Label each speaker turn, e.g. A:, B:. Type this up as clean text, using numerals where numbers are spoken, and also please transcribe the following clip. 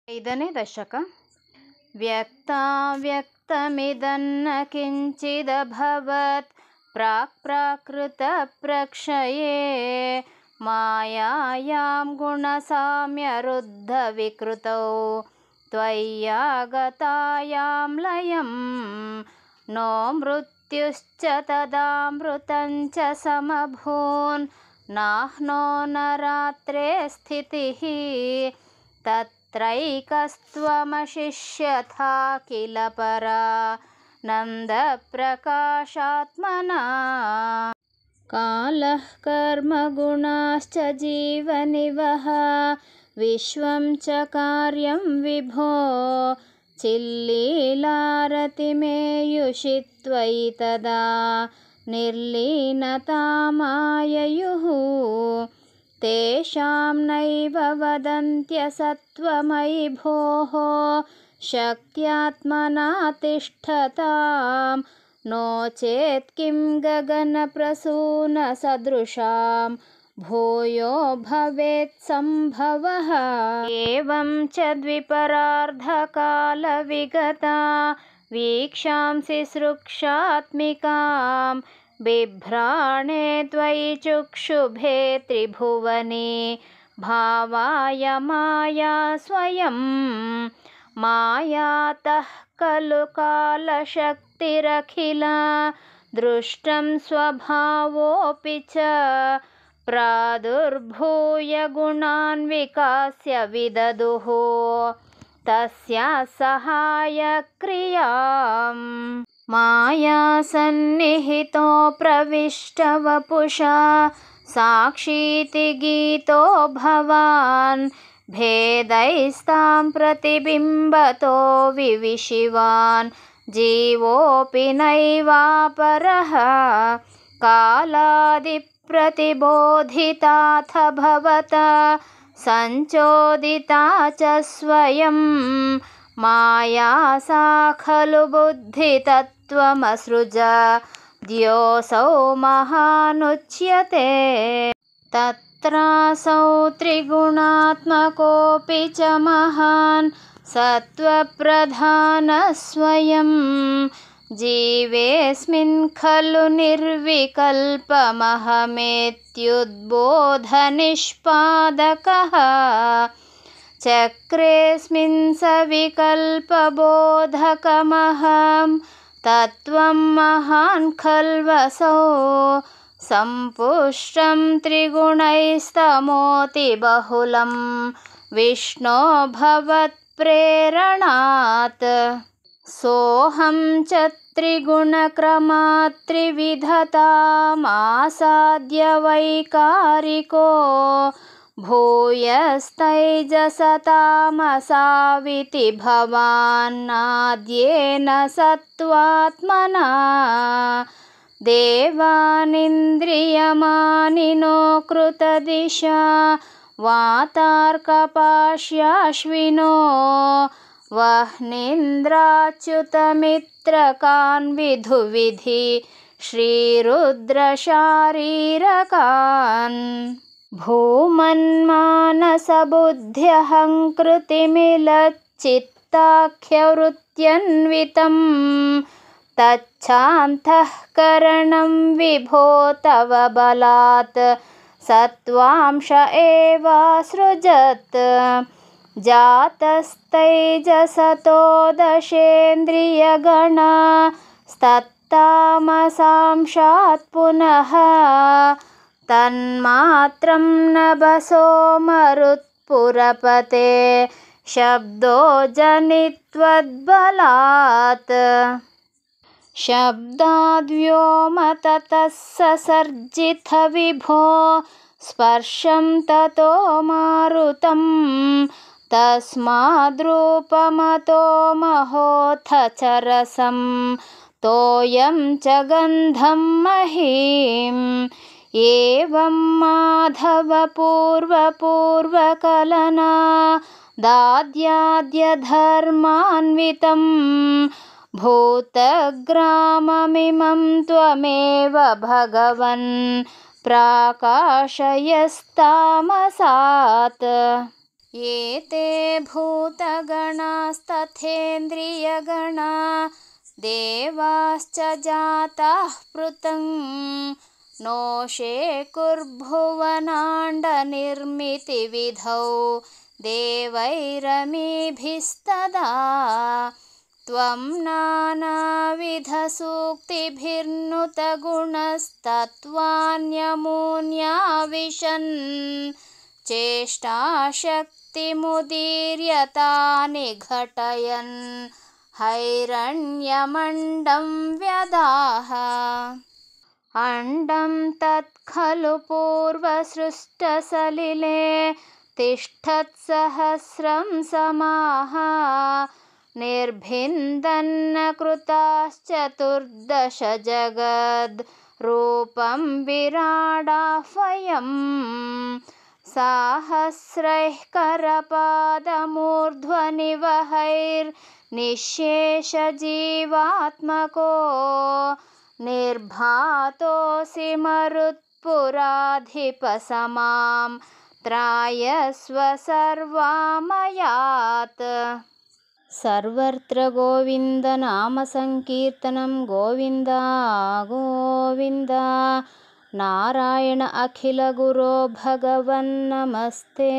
A: ಐದನೇ ದಶಕ. ವ್ಯಕ್ತಾವ್ಯಕ್ತಮಿದನ್ನ ಕಿಂಚಿದಭವತ್ ಪ್ರಾಕ್ಪ್ರಾಕೃತಪ್ರಕ್ಷಯೇ ಮಾಯಾಯಾಂ ಗುಣಸಾಮ್ಯರುದ್ಧವಿಕೃತೌ ತ್ವಯ್ಯಾಗತಾಯಾಂ ಲಯಂ ನೋ ಮೃತ್ಯುಶ್ಚ ತದಾಮೃತಂಚ ಸಮಭೂನ್ ನಾಹ್ನೋ ನ ರಾತ್ರೇ ಸ್ಥಿತಿಃ ತತ್ರೈಕಸ್ತ್ವಮಶಿಷ್ಯಥಾ ಕಿಲ ಪರಾನಂದಪ್ರಕಾಶಾತ್ಮನಾ ಕಾಲಃ ಕರ್ಮಗುಣಾಶ್ಚ ಜೀವನಿವಹ ವಿಶ್ವಂ ಚ ಕಾರ್ಯಂ ವಿಭೋ ಚಿಲ್ಲೀಲಾರತಿಮೇಯುಷಿ ತ್ವಯಿ ತದಾ ನಿರ್ಲೀನತಾಮಾಯಯುಃ ತೇಷಾಂ ನೈವ ವದಂತ್ಯಸತ್ವಮಯಿ ಭೋಃ ಶಕ್ತ್ಯಾತ್ಮನಾ ತಿಷ್ಠತಾಂ ನೋ ಚೇತ್ ಕಿಂ ಗಗನಪ್ರಸೂನಸದೃಶಾಂ ಭೂಯೋ ಭವೇತ್ ಸಂಭವಃ ಏವಂ ಚ ದ್ವಿಪರಾರ್ಧಕಾಲವಿಗತಾ ವೀಕ್ಷಾಂಸಿ ಸೃಕ್ಷಾತ್ಮಿಕಾಂ ಬಿಭ್ರಾಣೆ ತ್ವಯಿ ಚುಕ್ಷುಭೆ ತ್ರಿಭುವನೆ ಭಾವಾಯ ಮಾಯಾ ಸ್ವಯಂ ಮಾಯಾತಃ ಖಲು ಕಾಲಶಕ್ತಿರಖಿಲ ದೃಷ್ಟಂ ಸ್ವಭಾವೋಪಿ ಚ ಪ್ರಾದುರ್ಭೂಯ ಗುಣಾನ್ ವಿಕಾಸ್ಯ ವಿದದುಃ ತಸ್ಯಾ ಸಹಾಯ ಕ್ರಿಯಾಂ ಮಾಯಾ ಸನ್ನಿಹಿತೋ ಪ್ರವಿಷ್ಟ ವಪುಷಾ ಸಾಕ್ಷೀತಿ ಗೀತೋ ಭವಾನ್ ಭೇದೈಸ್ತಾಂ ಪ್ರತಿಬಿಂಬತೋ ವಿವಿಶಿವಾನ್ ಜೀವೋಪಿ ನೈವಾಪರಃ ಕಾಲಾದಿ ಪ್ರತಿಬೋಧಿತಾಥ ಭವತಾ ಸಂಚೋದಿತಾ ಚ ಸ್ವಯಂ ಮಾಯಾ ಸಾ ಖಲು ಬುದ್ಧಿತತ್ವಮಸೃಜ ದ್ಯೋಸೌ ಮಹಾನುಚ್ಯತೆ ತತ್ರಾಸೌ ತ್ರಿಗುಣಾತ್ಮಕೋಪಿ ಚ ಮಹಾನ್ ಸತ್ವಪ್ರಧಾನ ಸ್ವಯಂ ಜೀವೇಸ್ಮಿನ್ ಖಲು ನಿರ್ವಿಕಲ್ಪಮಹಮೇತ್ಯುದ್ಬೋಧನಿಷ್ಪಾದಕಃ ಚಕ್ರೇಸ್ಮಿನ್ ಸವಿಕಲ್ಪಬೋಧಕಮಹಂ ತತ್ವಂ ಮಹಾನ್ ಖಲ್ವಸೌ ಸಂಪುಷ್ಟಂ ತ್ರಿಗುಣೈಸ್ತಮೋತಿ ಬಹುಲಂ ವಿಷ್ಣೋ ಭವತ್ಪ್ರೇರಣಾತ್ ಸೋಹಂ ಚ ತ್ರಿಗುಣಕ್ರಮಾತ್ ತ್ರಿವಿಧತಾಮಾಸಾದ್ಯ ವೈಕಾರಿಕೋ ಭೂಯಸ್ತೈಜಸತಾಮಸಾವಿತಿ ಭವಾನ್ನಾದ್ಯೇನ ಸತ್ವಾತ್ಮನಾ ದೇವಾನಿಂದ್ರಿಯಮಾನಿನೋ ಕೃತದಿಶಾ ವಾತಾರ್ಕಪಾಶ್ಯಾಶ್ವಿನೋ ವಹ್ನೀಂದ್ರಾಚ್ಯುತಮಿತ್ರಕಾನ್ ವಿಧುವಿಧಿ ಶ್ರೀರುದ್ರಶಾರೀರಕಾನ್ ಭೂಮನ್ಮಾನಸಬುದ್ಧ್ಯಹಂಕೃತಿಮಿಲಚ್ಚಿತ್ತಾಖ್ಯವೃತ್ಯನ್ವಿತಂ ತಚ್ಛಾಂತಃಕರಣಂ ವಿಭೋ ತವ ಬಲಾತ್ ಸತ್ವಾಂಶ ಏವಾಸೃಜತ್ ಜಾತಸ್ತೈಜಸತೋ ದಶೇಂದ್ರಿಯಗಣ ಸ್ತತ್ತಾಮಸಾಂಶಾತ್ ಪುನಃ ತನ್ಮಾತ್ರಂ ನಭಸೋ ಮರುತ್ಪುರಪತೆ ಶಬ್ದೋ ಜನಿತ್ವದ್ಬಲಾತ್ ಶಬ್ದಾದ್ವ್ಯೋಮ ತತಃ ಸಸರ್ಜಿತ ವಿಭೋ ಸ್ಪರ್ಶಂ ತತೋ ಮಾರುತಂ ತಸ್ಮಾದ್ರೂಪಮತೋ ಮಹೋಥ ಚರಸಂ ತೋಯಂ ಚ ಗಂಧಂ ಮಹೀಂ ಏವಂ ಮಾಧವ ಪೂರ್ವಪೂರ್ವಕಲನಾ ದಾದ್ಯಾದ್ಯಧರ್ಮಾನ್ವಿತಂ ಭೂತಗ್ರಾಮಮಿಮಂ ತ್ವಮೇವ ಭಗವನ್ ಪ್ರಾಕಾಶಯಸ್ತಾಮಸಾತ್ ये ते भूतगणास्तथेन्द्रियगणा देवाश्च जाताः पृतं नोषे कुर्भुवनाण्डनिर्मितिविधौ देवैरमीभिस्तदा त्वं नानाविधसूक्तिभिर्नुतगुणस्तत्त्वान्यमून्याविशन् चेष्टाशक्तिमुदीर्यतानि घटयन् हैरण्यमण्डं व्यदाह अण्डं तत्खलु पूर्वसृष्टसलिले तिष्ठत्सहस्रं समाः निर्भिन्दन्न कृताश्चतुर्दश जगद्रूपं विराडाह्वयम् साहस्रैः करपादमूर्ध्वनिवहैर्निःशेषजीवात्मको निर्भातोऽसि मरुत्पुराधिपसमां त्रायस्व सर्वामयात् सर्वत्र गोविन्दनामसङ्कीर्तनं गोविन्द गोविन्द नारायण अखिलगुरो भगवन्नमस्ते।